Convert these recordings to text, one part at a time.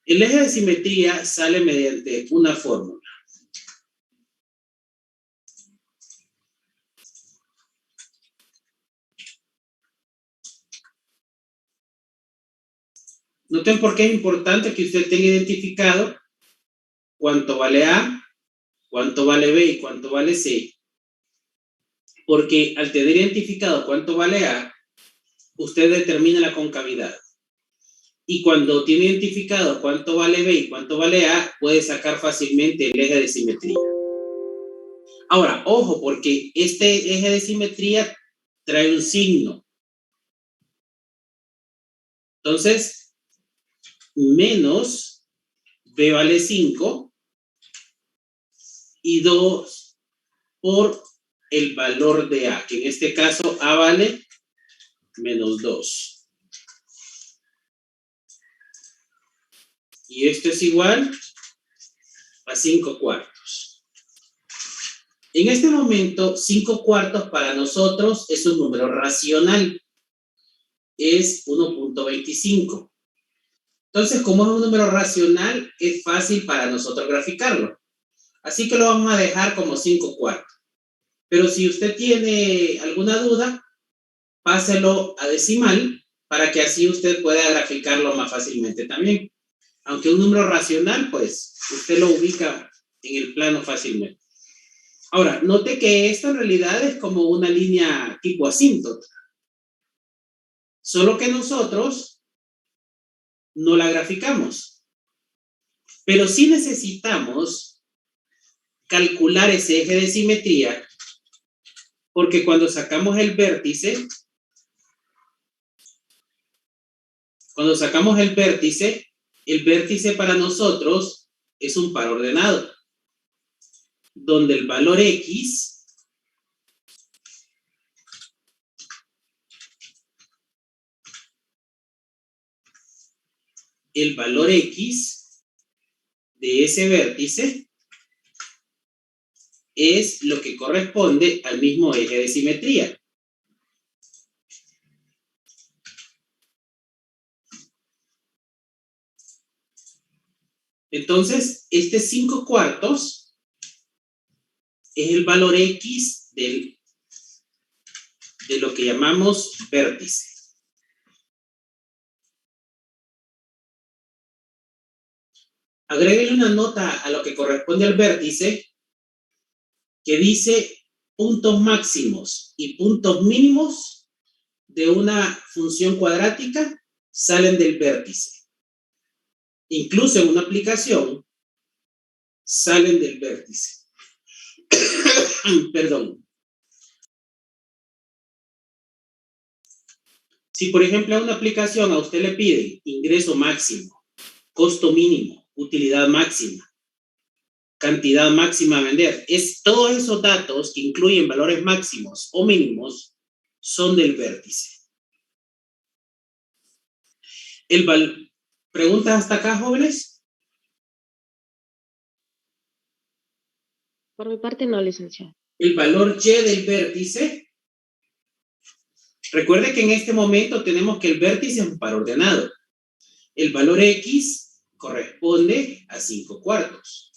El eje de simetría sale mediante una fórmula. Noten por qué es importante que usted tenga identificado cuánto vale A, cuánto vale B y cuánto vale C. Porque al tener identificado cuánto vale A, usted determina la concavidad. Y cuando tiene identificado cuánto vale B y cuánto vale A, puede sacar fácilmente el eje de simetría. Ahora, ojo, porque este eje de simetría trae un signo. Entonces, menos B vale 5 y 2 por el valor de A, que en este caso A vale menos 2. Y esto es igual a 5 cuartos. En este momento, 5 cuartos para nosotros es un número racional. Es 1.25. Entonces, como es un número racional, es fácil para nosotros graficarlo. Así que lo vamos a dejar como 5 cuartos. Pero si usted tiene alguna duda, páselo a decimal para que así usted pueda graficarlo más fácilmente también. Aunque un número racional, pues, usted lo ubica en el plano fácilmente. Ahora, note que esto en realidad es como una línea tipo asíntota. Solo que nosotros no la graficamos. Pero sí necesitamos calcular ese eje de simetría, porque cuando sacamos el vértice, el vértice para nosotros es un par ordenado, donde el valor X de ese vértice es lo que corresponde al mismo eje de simetría. Entonces, este 5 cuartos es el valor X de lo que llamamos vértice. Agréguele una nota a lo que corresponde al vértice que dice puntos máximos y puntos mínimos de una función cuadrática salen del vértice. Incluso en una aplicación salen del vértice. Perdón. Si, por ejemplo, a una aplicación a usted le piden ingreso máximo, costo mínimo, utilidad máxima, cantidad máxima a vender, todos esos datos que incluyen valores máximos o mínimos son del vértice. ¿Preguntas hasta acá, jóvenes? Por mi parte no, licenciado. El valor Y del vértice. Recuerde que en este momento tenemos que el vértice es un par ordenado. El valor X corresponde a 5 cuartos,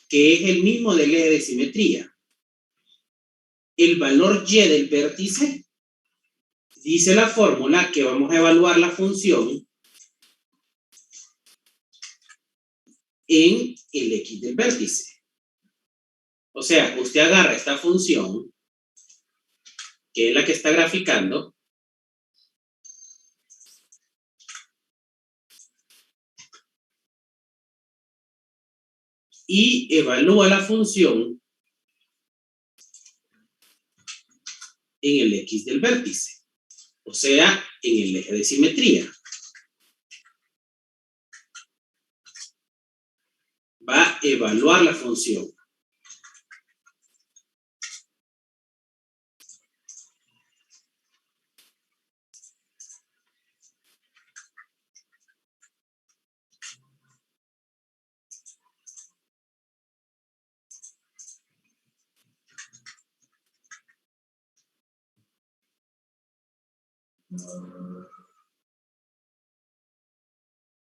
que es el mismo del eje de simetría. El valor Y del vértice, dice la fórmula que vamos a evaluar la función en el X del vértice. O sea, usted agarra esta función, que es la que está graficando, y evalúa la función en el X del vértice, o sea, en el eje de simetría. Va a evaluar la función.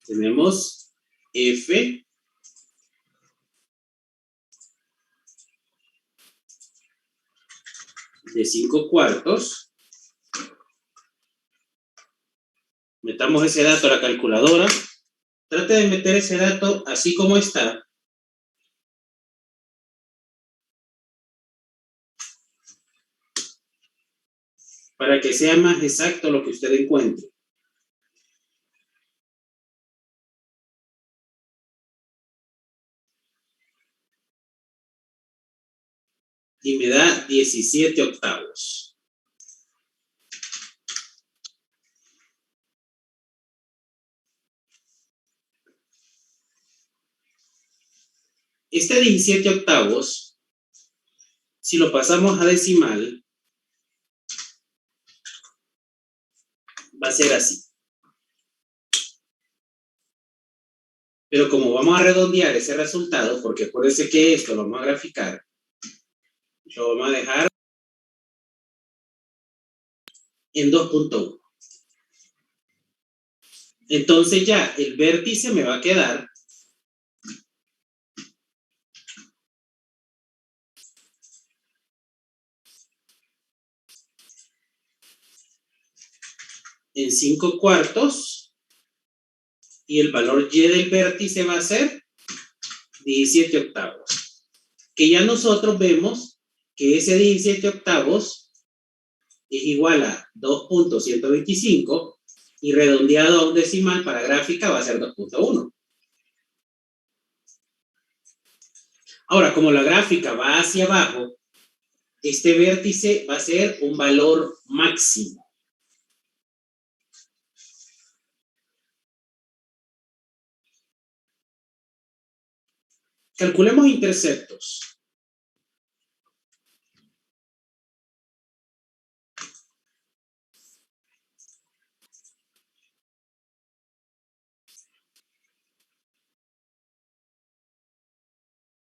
Tenemos F de 5/4. Metamos ese dato a la calculadora. Trate de meter ese dato así como está. Para que sea más exacto lo que usted encuentre. Y me da 17/8. Este 17/8, si lo pasamos a decimal, va a ser así. Pero como vamos a redondear ese resultado, porque acuérdense que esto lo vamos a graficar, lo vamos a dejar en 2.1. Entonces ya el vértice me va a quedar en 5/4 y el valor y del vértice va a ser 17/8. Que ya nosotros vemos que ese 17/8 es igual a 2.125 y redondeado a un decimal para gráfica va a ser 2.1. Ahora, como la gráfica va hacia abajo, este vértice va a ser un valor máximo. Calculemos interceptos.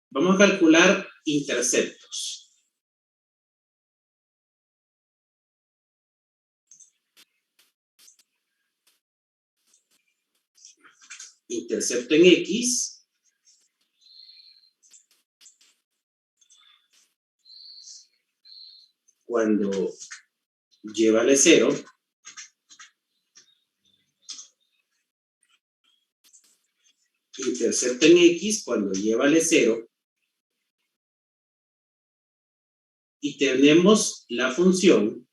Vamos a calcular interceptos. Intercepto en X cuando y vale 0. Intercepto en X cuando y vale 0. Y tenemos la función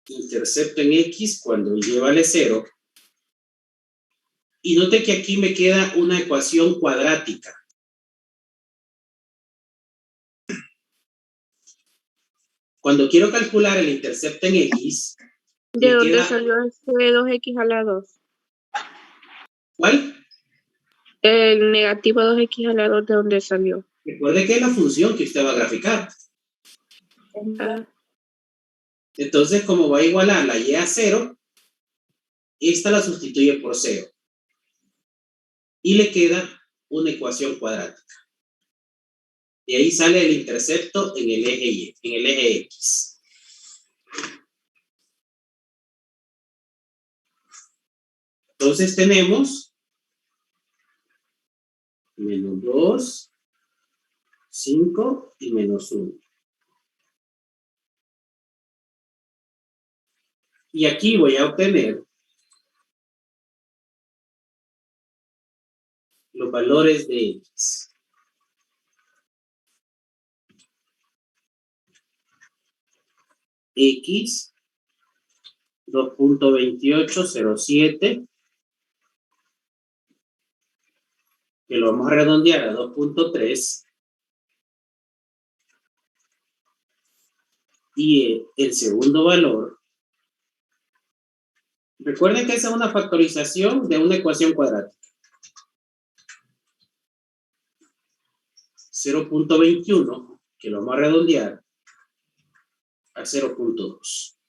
intercepto en X cuando y vale 0. Y note que aquí me queda una ecuación cuadrática. Cuando quiero calcular el intercepto en X, ¿de dónde salió ese 2x a la 2? ¿Cuál? El negativo 2x a la 2, ¿de dónde salió? Recuerde que es la función que usted va a graficar. Entonces, como va a igualar la y a 0, esta la sustituye por 0. Y le queda una ecuación cuadrática. Y ahí sale el intercepto en el eje Y, en el eje X. Entonces tenemos menos 2, 5 y menos 1. Y aquí voy a obtener los valores de X. X 2.2807, que lo vamos a redondear a 2.3. Y el segundo valor, recuerden que esa es una factorización de una ecuación cuadrática. 0.21, que lo vamos a redondear a 0.2.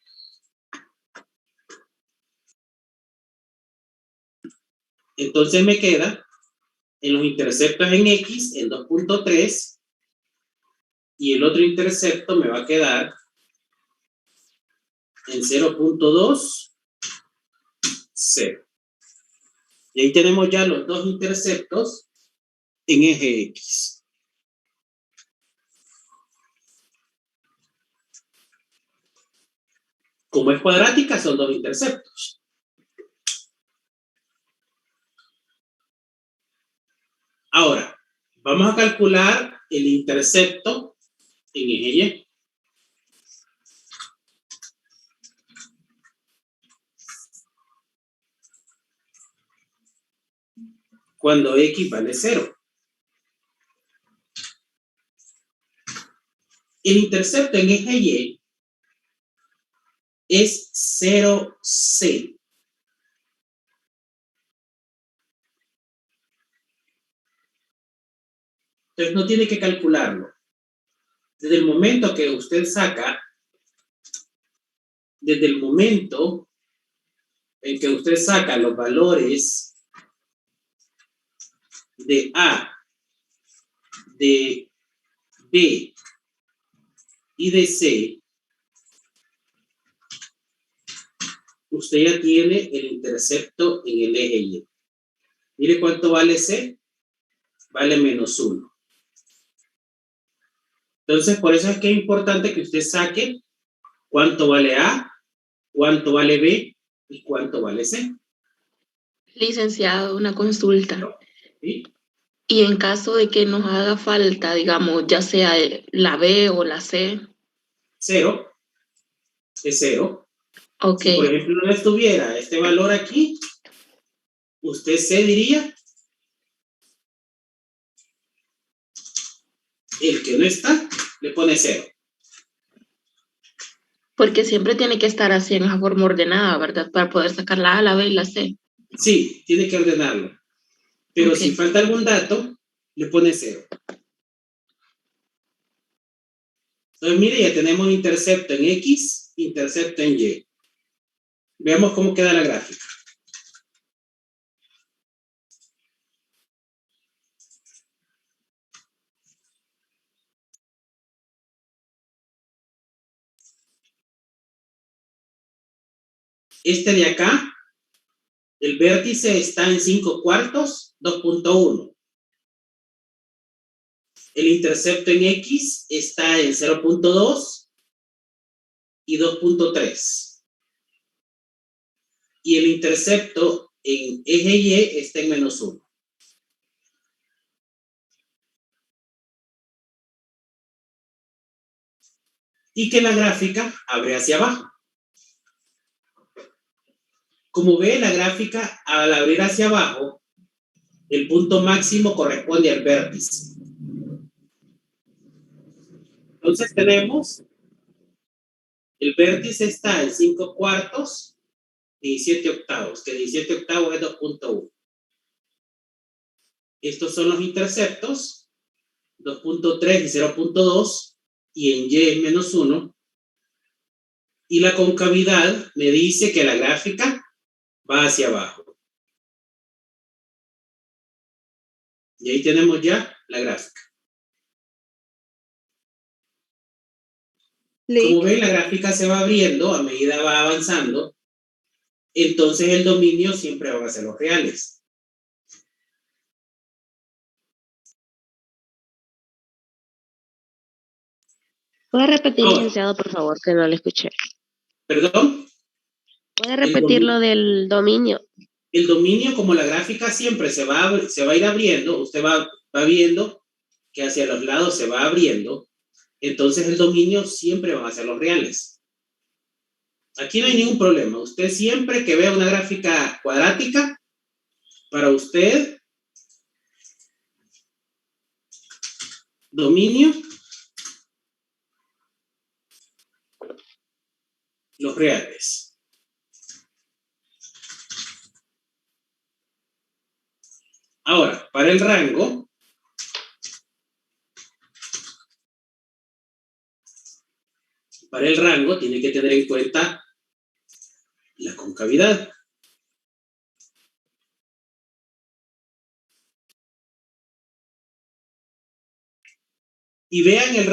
Entonces me queda en los interceptos en X en 2.3 y el otro intercepto me va a quedar en 0.2, 0. Y ahí tenemos ya los dos interceptos en eje X. Como es cuadrática, son dos interceptos. Ahora, vamos a calcular el intercepto en eje Y. Cuando X vale 0. El intercepto en eje Y es 0C. Entonces no tiene que calcularlo. Desde el momento que usted saca, desde el momento en que usted saca los valores de A, de B y de C, usted ya tiene el intercepto en el eje Y. Mire cuánto vale C. Vale -1. Entonces, por eso es que es importante que usted saque cuánto vale A, cuánto vale B y cuánto vale C. Licenciado, una consulta. ¿Sí? Y en caso de que nos haga falta, digamos, ya sea la B o la C. 0 es 0. Ok. Si, por ejemplo, no estuviera este valor aquí, usted C diría, el que no está, le pone 0. Porque siempre tiene que estar así en esa forma ordenada, ¿verdad? Para poder sacar la A, la B y la C. Sí, tiene que ordenarlo. Pero Ok. si falta algún dato, le pone 0. Entonces, mire, ya tenemos intercepto en X, intercepto en Y. Veamos cómo queda la gráfica. Este de acá, el vértice está en 5/4, 2.1. El intercepto en X está en 0.2 y 2.3. Y el intercepto en eje Y está en -1. Y que la gráfica abre hacia abajo. Como ve, la gráfica al abrir hacia abajo, el punto máximo corresponde al vértice. Entonces tenemos, el vértice está en 5/4, 17/8, que 17/8 es 2.1. Estos son los interceptos, 2.3 y 0.2, y en Y es -1. Y la concavidad me dice que la gráfica va hacia abajo. Y ahí tenemos ya la gráfica. Como ven, la gráfica se va abriendo a medida va avanzando. Entonces el dominio siempre van a ser los reales. ¿Puede repetir, Ahora, licenciado, por favor, que no le escuché? perdón, ¿Puede repetir lo del dominio? el dominio, como la gráfica siempre se va a ir abriendo, usted va viendo que hacia los lados se va abriendo, entonces el dominio siempre van a ser los reales. Aquí no hay ningún problema. Usted siempre que vea una gráfica cuadrática, para usted, dominio, los reales. Ahora, para el rango, tiene que tener en cuenta la concavidad. Y vea en el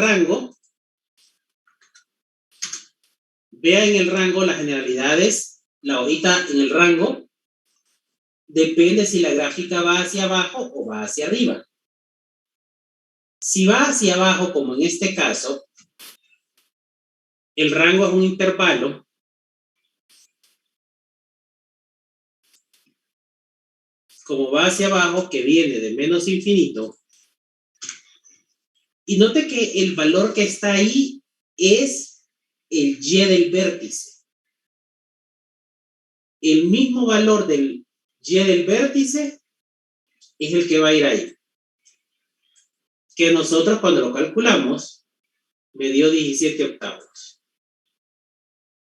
rango, las generalidades, la hojita en el rango, depende si la gráfica va hacia abajo o va hacia arriba. Si va hacia abajo, como en este caso, el rango es un intervalo. Como va hacia abajo, que viene de menos infinito. Y note que el valor que está ahí es el y del vértice. El mismo valor del y del vértice es el que va a ir ahí. Que nosotros cuando lo calculamos, me dio 17 octavos.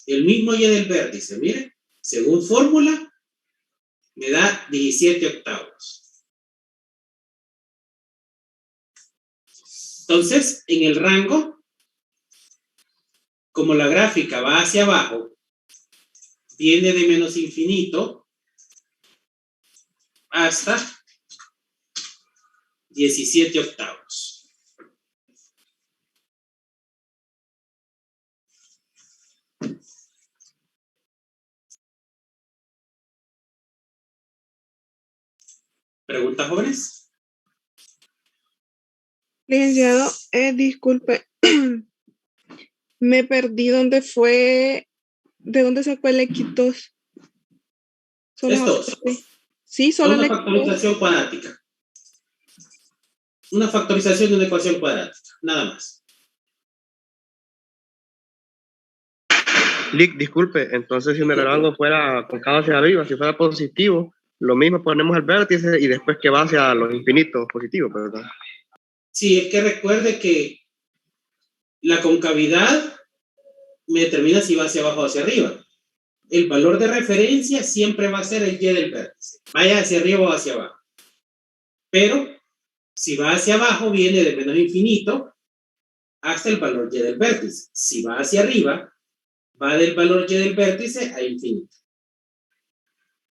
El mismo y del vértice, miren, según fórmula, me da 17 octavos. Entonces, en el rango, como la gráfica va hacia abajo, viene de menos infinito hasta 17 octavos. ¿Preguntas, jóvenes? Licenciado, disculpe, me perdí dónde fue, de dónde sacó el X2. Estos. Sí, solo una factorización cuadrática. Una factorización de una ecuación cuadrática, nada más. Lick, disculpe, entonces si el rango fuera concavo hacia arriba, si fuera positivo, lo mismo ponemos el vértice y después que va hacia los infinitos positivos, ¿verdad? Sí, es que recuerde que la concavidad me determina si va hacia abajo o hacia arriba. El valor de referencia siempre va a ser el y del vértice, vaya hacia arriba o hacia abajo. Pero si va hacia abajo, viene de menos infinito hasta el valor y del vértice. Si va hacia arriba, va del valor y del vértice a infinito.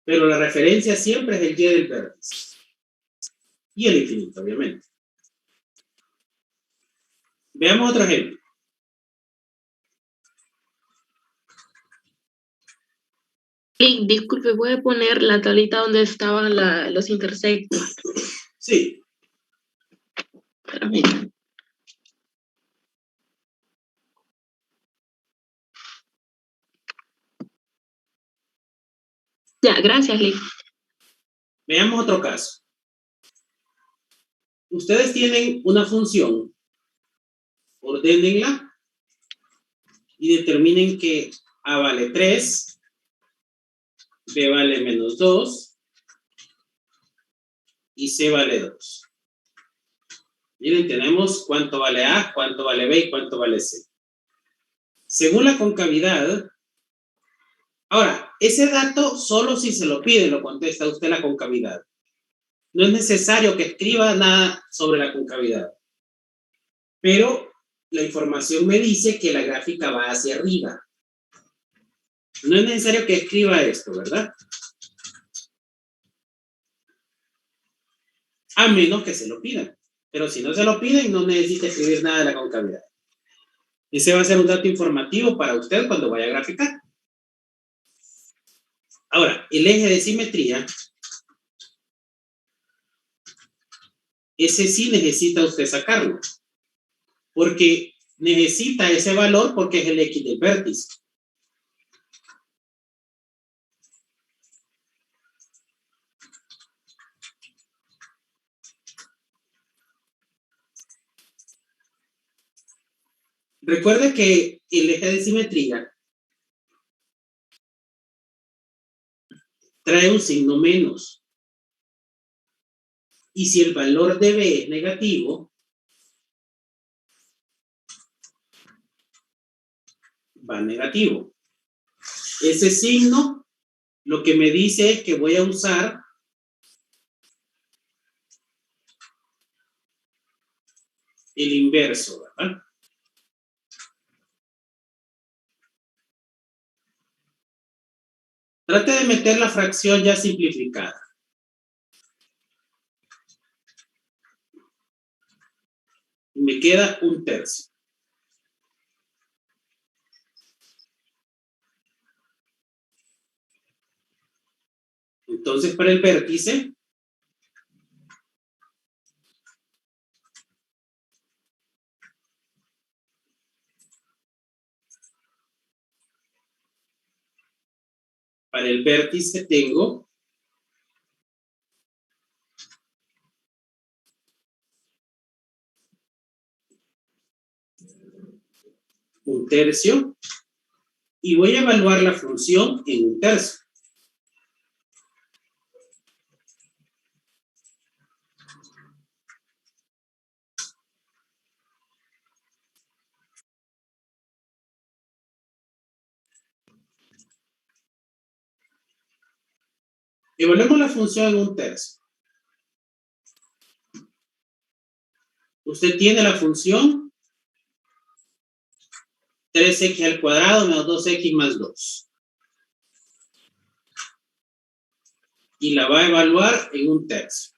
Pero la referencia siempre es el y del vértice. Y el infinito, obviamente. Veamos otro ejemplo. Disculpe, ¿puede poner la tablita donde estaban los intersectos? Sí. Espérame. Ya, gracias, Lick. Veamos otro caso. Ustedes tienen una función, ordénenla y determinen que A vale 3, B vale menos 2 y C vale 2. Miren, tenemos cuánto vale A, cuánto vale B y cuánto vale C. Según la concavidad, ahora, ese dato solo si se lo pide lo contesta usted la concavidad. No es necesario que escriba nada sobre la concavidad. Pero la información me dice que la gráfica va hacia arriba. No es necesario que escriba esto, ¿verdad? A menos que se lo pidan. Pero si no se lo piden, no necesita escribir nada de la concavidad. Ese va a ser un dato informativo para usted cuando vaya a graficar. Ahora, el eje de simetría, ese sí necesita usted sacarlo. Porque necesita ese valor porque es el X del vértice. Recuerde que el eje de simetría trae un signo menos. Y si el valor de B es negativo, va negativo. Ese signo lo que me dice es que voy a usar el inverso, ¿verdad? Trate de meter la fracción ya simplificada. Me queda 1/3. Entonces, para el vértice, tengo 1/3 y voy a evaluar la función en 1/3. Evaluemos la función en 1/3. Usted tiene la función 3x al cuadrado menos 2x más 2. Y la va a evaluar en 1/3.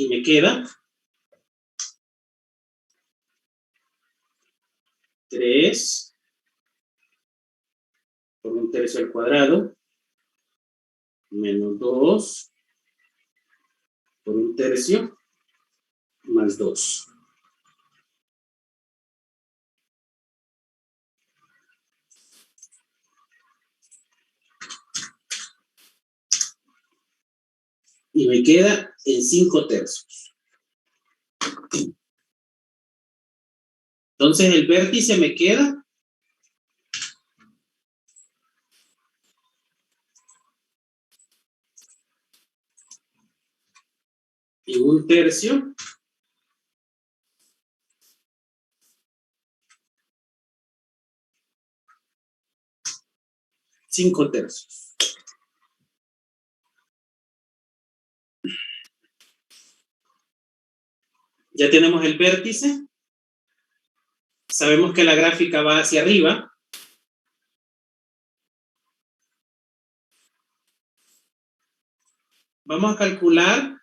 Y me queda 3 por 1/3 al cuadrado menos 2 por 1/3 más 2. Y me queda en 5/3. Entonces el vértice me queda en 1/3 5/3. Ya tenemos el vértice. Sabemos que la gráfica va hacia arriba. Vamos a calcular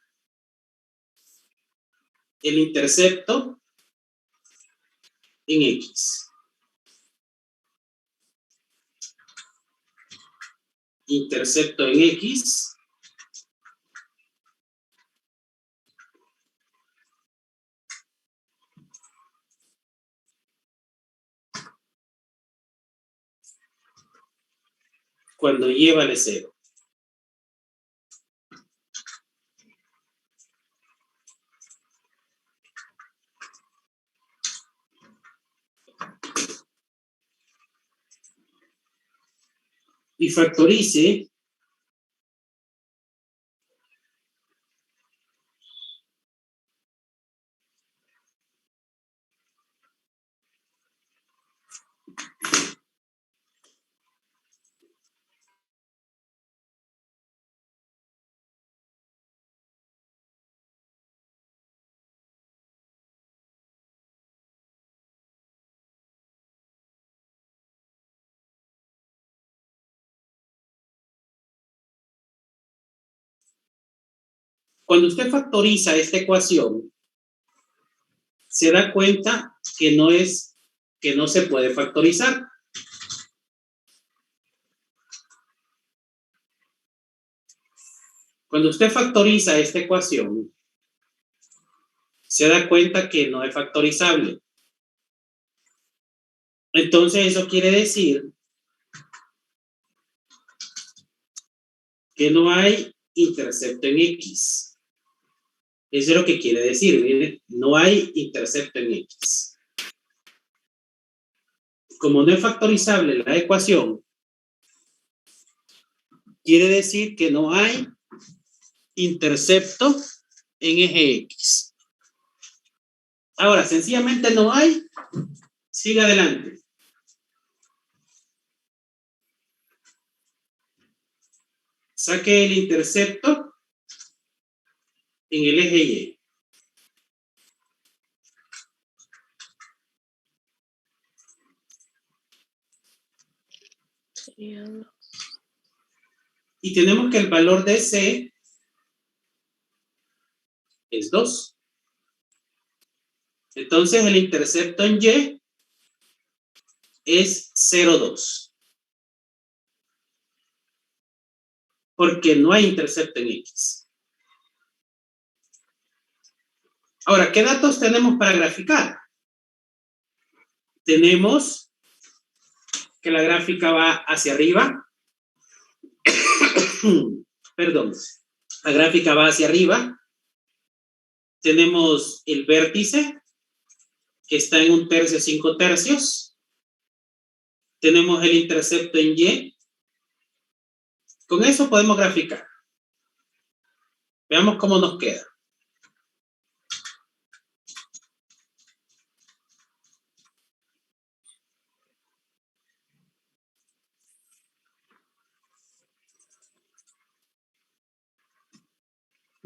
el intercepto en X. Intercepto en X cuando y vale 0. Y factorice cuando usted factoriza esta ecuación, se da cuenta que no se puede factorizar. Cuando usted factoriza esta ecuación, se da cuenta que no es factorizable. Entonces eso quiere decir que no hay intercepto en X. Eso es lo que quiere decir, miren, no hay intercepto en X. Como no es factorizable la ecuación, quiere decir que no hay intercepto en eje X. Ahora, sencillamente no hay. Siga adelante. Saque el intercepto en el eje Y. Y tenemos que el valor de C es 2. Entonces el intercepto en Y es 0,2. Porque no hay intercepto en X. Ahora, ¿qué datos tenemos para graficar? Tenemos que la gráfica va hacia arriba. Perdón. La gráfica va hacia arriba. Tenemos el vértice, que está en 1/3, 5/3. Tenemos el intercepto en Y. Con eso podemos graficar. Veamos cómo nos queda.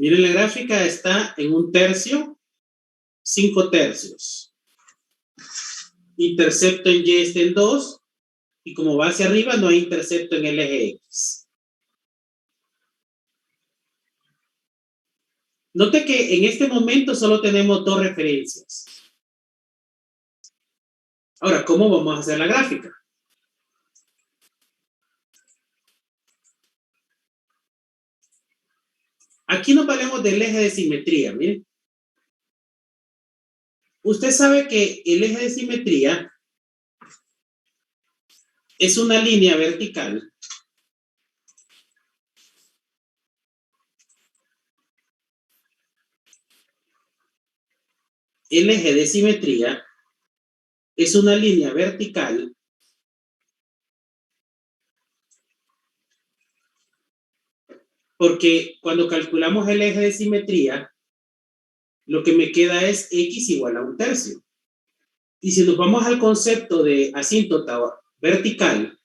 Miren, la gráfica está en 1/3, 5/3. Intercepto en Y está en 2. Y como va hacia arriba, no hay intercepto en el eje X. Note que en este momento solo tenemos 2 referencias. Ahora, ¿cómo vamos a hacer la gráfica? Aquí nos valemos del eje de simetría, miren. Usted sabe que el eje de simetría es una línea vertical el eje de simetría es una línea vertical porque cuando calculamos el eje de simetría, lo que me queda es X igual a 1/3. Y si nos vamos al concepto de asíntota vertical,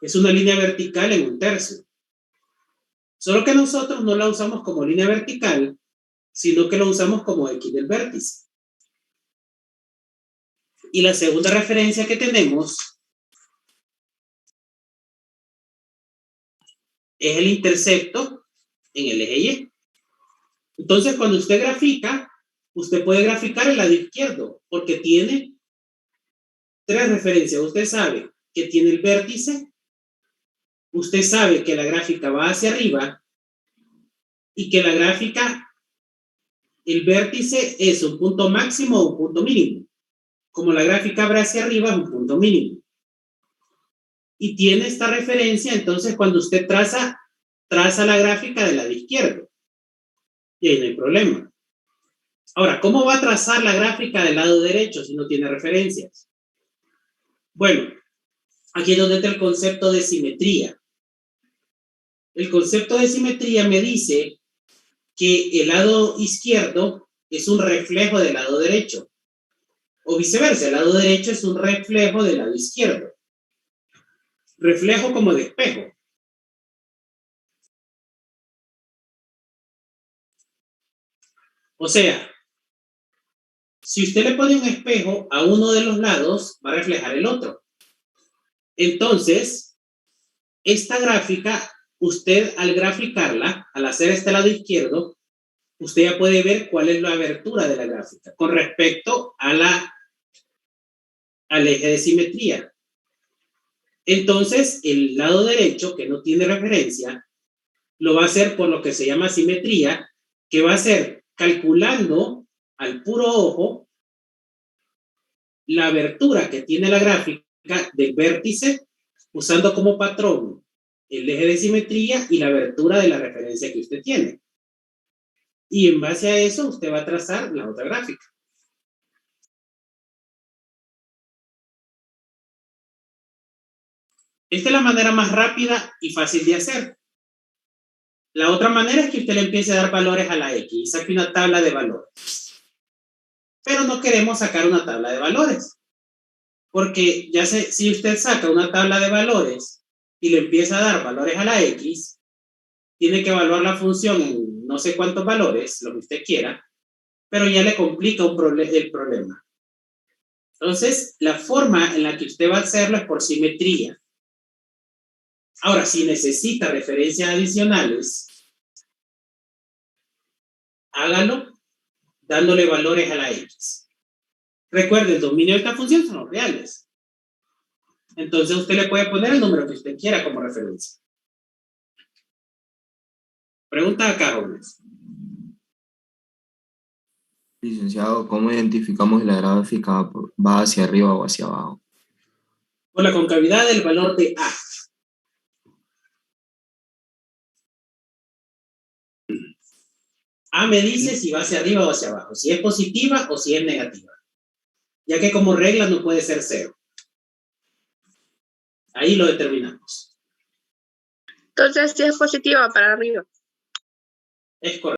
es una línea vertical en 1/3. Solo que nosotros no la usamos como línea vertical, sino que lo usamos como X del vértice. Y la segunda referencia que tenemos es el intercepto en el eje Y. Entonces, cuando usted grafica, usted puede graficar el lado izquierdo, porque tiene 3 referencias. Usted sabe que tiene el vértice, usted sabe que la gráfica va hacia arriba, y que la gráfica, el vértice es un punto máximo o un punto mínimo. Como la gráfica va hacia arriba, es un punto mínimo. Y tiene esta referencia, entonces cuando usted traza la gráfica del lado izquierdo. Y ahí no hay problema. Ahora, ¿cómo va a trazar la gráfica del lado derecho si no tiene referencias? Bueno, aquí es donde está el concepto de simetría. El concepto de simetría me dice que el lado izquierdo es un reflejo del lado derecho. O viceversa, el lado derecho es un reflejo del lado izquierdo. Reflejo como de espejo. O sea, si usted le pone un espejo a uno de los lados, va a reflejar el otro. Entonces, esta gráfica, usted al graficarla, al hacer este lado izquierdo, usted ya puede ver cuál es la abertura de la gráfica con respecto a al eje de simetría. Entonces, el lado derecho, que no tiene referencia, lo va a hacer por lo que se llama simetría, que va a ser calculando al puro ojo la abertura que tiene la gráfica del vértice, usando como patrón el eje de simetría y la abertura de la referencia que usted tiene. Y en base a eso, usted va a trazar la otra gráfica. Esta es la manera más rápida y fácil de hacer. La otra manera es que usted le empiece a dar valores a la X y saque una tabla de valores. Pero no queremos sacar una tabla de valores. Porque ya sé, si usted saca una tabla de valores y le empieza a dar valores a la X, tiene que evaluar la función en no sé cuántos valores, lo que usted quiera, pero ya le complica el problema. Entonces, la forma en la que usted va a hacerlo es por simetría. Ahora, si necesita referencias adicionales, hágalo dándole valores a la X. Recuerde, el dominio de esta función son los reales. Entonces, usted le puede poner el número que usted quiera como referencia. Pregunta acá, jóvenes. Licenciado, ¿cómo identificamos si la gráfica va hacia arriba o hacia abajo? Por la concavidad del valor de A. A me dice si va hacia arriba o hacia abajo, si es positiva o si es negativa. Ya que como regla no puede ser 0. Ahí lo determinamos. Entonces, si es positiva para arriba. Es correcto.